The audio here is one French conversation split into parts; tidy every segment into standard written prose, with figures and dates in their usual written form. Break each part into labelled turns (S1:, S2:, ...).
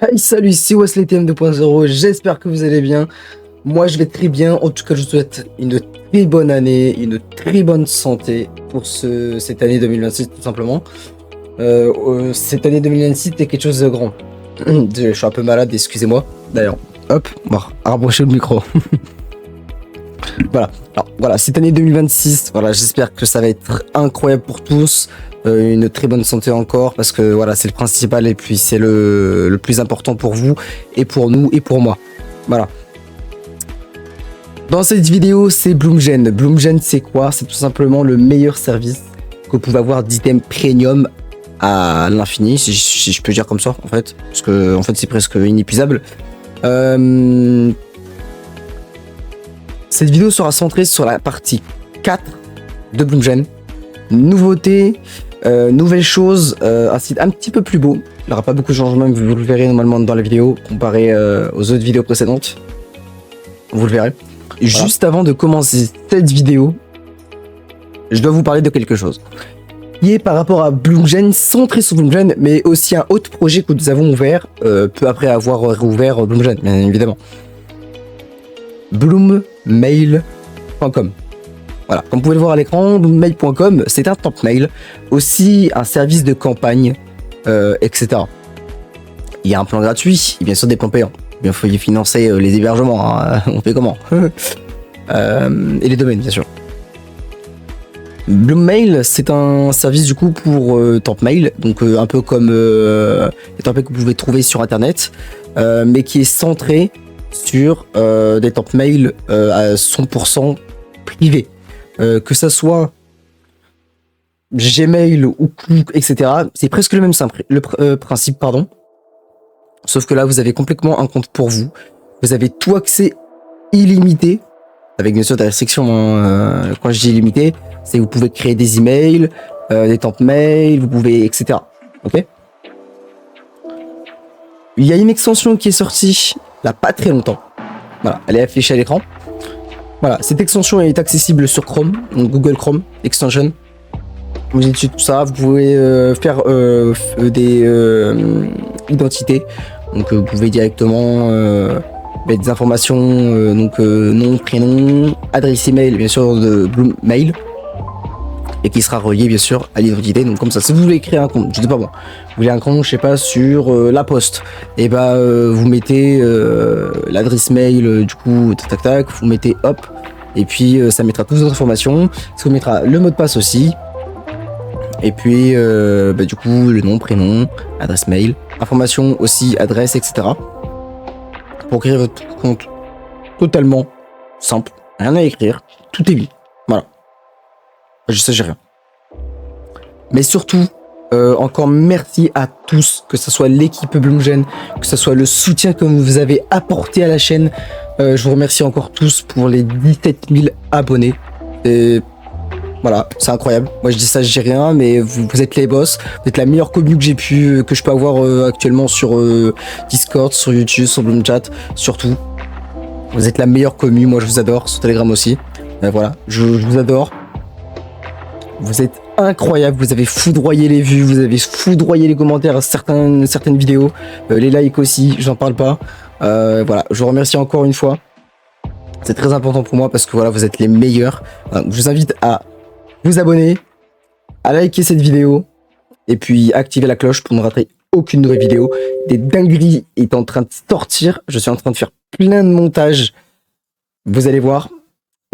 S1: Hey, salut, ici Wesley TM 2.0, j'espère que vous allez bien. Moi je vais très bien, en tout cas je vous souhaite une très bonne année, une très bonne santé pour cette année 2026 tout simplement. Cette année 2026 est quelque chose de grand. Je suis un peu malade, excusez-moi. D'ailleurs, hop, on va rapprocher le micro. Voilà, alors voilà, cette année 2026, voilà, j'espère que ça va être incroyable pour tous. Une très bonne santé encore, parce que voilà, c'est le principal et puis c'est le plus important pour vous et pour nous et pour moi. Voilà. Dans cette vidéo, c'est Bloomgen. Bloomgen, c'est quoi? C'est tout simplement le meilleur service que vous pouvez avoir d'items premium à l'infini, si je peux dire comme ça, en fait, parce que en fait, c'est presque inépuisable. Cette vidéo sera centrée sur la partie 4 de Bloomgen. Nouveauté, nouvelle chose, un site un petit peu plus beau. Il n'y aura pas beaucoup de changements, vous le verrez normalement dans la vidéo, comparé aux autres vidéos précédentes. Vous le verrez. Voilà. Juste avant de commencer cette vidéo, je dois vous parler de quelque chose. Qui est par rapport à Bloomgen, centré sur Bloomgen, mais aussi un autre projet que nous avons ouvert, peu après avoir rouvert Bloomgen, bien évidemment. Bloommail.com. Voilà, comme vous pouvez le voir à l'écran, bloommail.com, c'est un temp mail, aussi un service de campagne, etc. Il y a un plan gratuit, et bien sûr des plans payants. Bien, il faut y financer les hébergements, hein. On fait comment et les domaines, bien sûr. Bloommail, c'est un service du coup pour temp mail, donc un peu comme les templates que vous pouvez trouver sur internet, mais qui est centré sur des temp mail à 100% privés. Que ça soit Gmail ou Outlook, etc. C'est presque le même principe, pardon. Sauf que là, vous avez complètement un compte pour vous. Vous avez tout accès illimité, avec bien sûr des restrictions. Quand je dis illimité, c'est que vous pouvez créer des emails, des temp mails, vous pouvez, etc. Ok. Il y a une extension qui est sortie il n'y a pas très longtemps. Voilà, elle est affichée à l'écran. Voilà, cette extension est accessible sur Chrome, donc Google Chrome Extension. Vous utilisez tout ça, vous pouvez faire des identités. Donc vous pouvez directement mettre des informations, donc nom, prénom, adresse email, bien sûr de Bloommail, et qui sera relié bien sûr à l'identité. Donc comme ça, si vous voulez créer un compte, je sais pas moi, vous voulez un compte, je sais pas, sur La Poste, et bah vous mettez l'adresse mail du coup, tac tac tac, vous mettez hop, et puis ça mettra toutes vos informations, ça vous mettra le mot de passe aussi, et puis bah, du coup le nom, prénom, adresse mail, information aussi, adresse, etc. Pour créer votre compte totalement simple, rien à écrire, tout est mis, voilà. Je sais, j'ai rien. Mais surtout, encore merci à tous, que ce soit l'équipe Bloomgen, que ce soit le soutien que vous avez apporté à la chaîne. Je vous remercie encore tous pour les 17 000 abonnés. Et voilà, c'est incroyable. Moi je dis ça, j'ai rien, mais vous êtes les boss. Vous êtes la meilleure commu que je peux avoir actuellement sur Discord, sur YouTube, sur Bloomchat, surtout. Vous êtes la meilleure commu, moi je vous adore, sur Telegram aussi. Voilà, je vous adore. Vous êtes incroyable, vous avez foudroyé les vues, vous avez foudroyé les commentaires à certaines vidéos, les likes aussi, j'en parle pas. Voilà, je vous remercie encore une fois. C'est très important pour moi parce que voilà, vous êtes les meilleurs. Je vous invite à vous abonner, à liker cette vidéo et puis activer la cloche pour ne rater aucune nouvelle vidéo. Des dingueries est en train de sortir, je suis en train de faire plein de montages. Vous allez voir,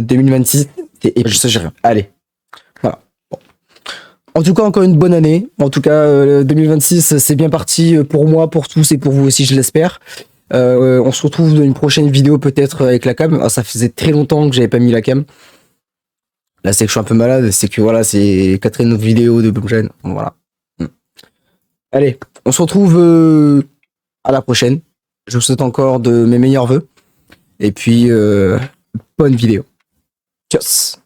S1: 2026, et je sais rien. Allez. En tout cas, encore une bonne année. En tout cas, 2026, c'est bien parti pour moi, pour tous et pour vous aussi, je l'espère. On se retrouve dans une prochaine vidéo peut-être avec la cam. Alors, ça faisait très longtemps que j'avais pas mis la cam. Là, c'est que je suis un peu malade. C'est que voilà, c'est quatrième vidéo de Bloomgen. Voilà. Allez, on se retrouve à la prochaine. Je vous souhaite encore de mes meilleurs vœux. Et puis, bonne vidéo. Tchuss.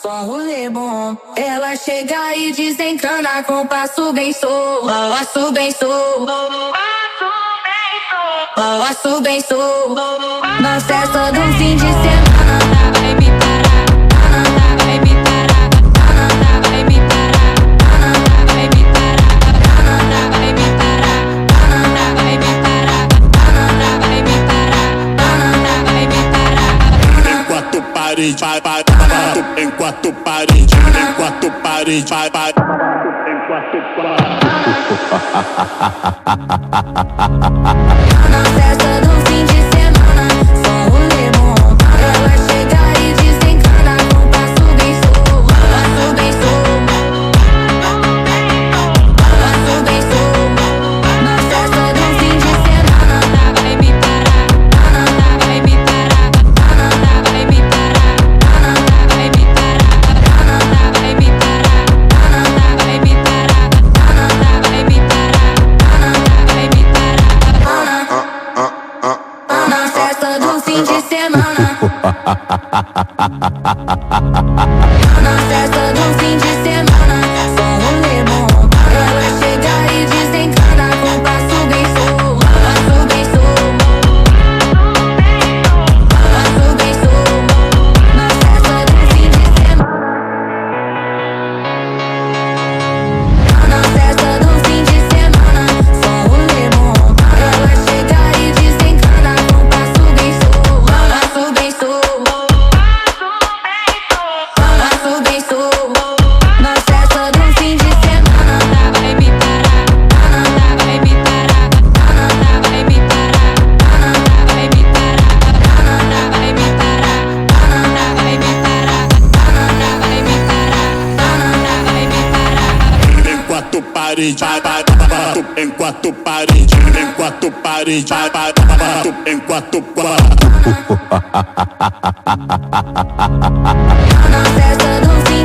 S2: só um rolê bom. Ela chega e desencana com passo bem solto. Passo bem solto. Passo bem solto. Na festa do fim de semana. Vai me parar. Vai me parar. Vai me parar. Vai me parar. Vai me parar. Vai me parar. Vai me parar. Vai me parar.
S3: Em quatro paredes, vai, vai, vai. Em quatro paredes, em quatro paredes, vai, vai. Em quatro paredes.
S2: Na festa do fim de semana, só um rolê bom. Ela chega e desencana com passo bem solto. Passo bem solto. Passo bem solto. Na festa do fim de semana. Vai me parar. Vai me parar. Vai me parar. Vai me parar. Vai me parar. Vai me parar. Vai me parar. Vai me parar. Na festa do fim de semana. Na festa do fim de semana, só um rolê bom. Ela chega e desencana com passo bem solto. Passo bem solto. Passo bem solto. Na festa do fim de semana. Na festa do fim de semana, só um rolê bom. Ela chega e desencana com passo bem solto. Passo bem solto. Passo bem solto. Na festa do fim de semana. Vai me parar. Vai me parar. Vai me parar. Vai me parar. Vai me parar. Vai me parar. Vai me parar. Vai me parar.
S3: Em quatro paredes, vai, vai, vai. Em quatro paredes, em quatro paredes, vai, vai, vai. Em quatro paredes.
S2: Na festa do fim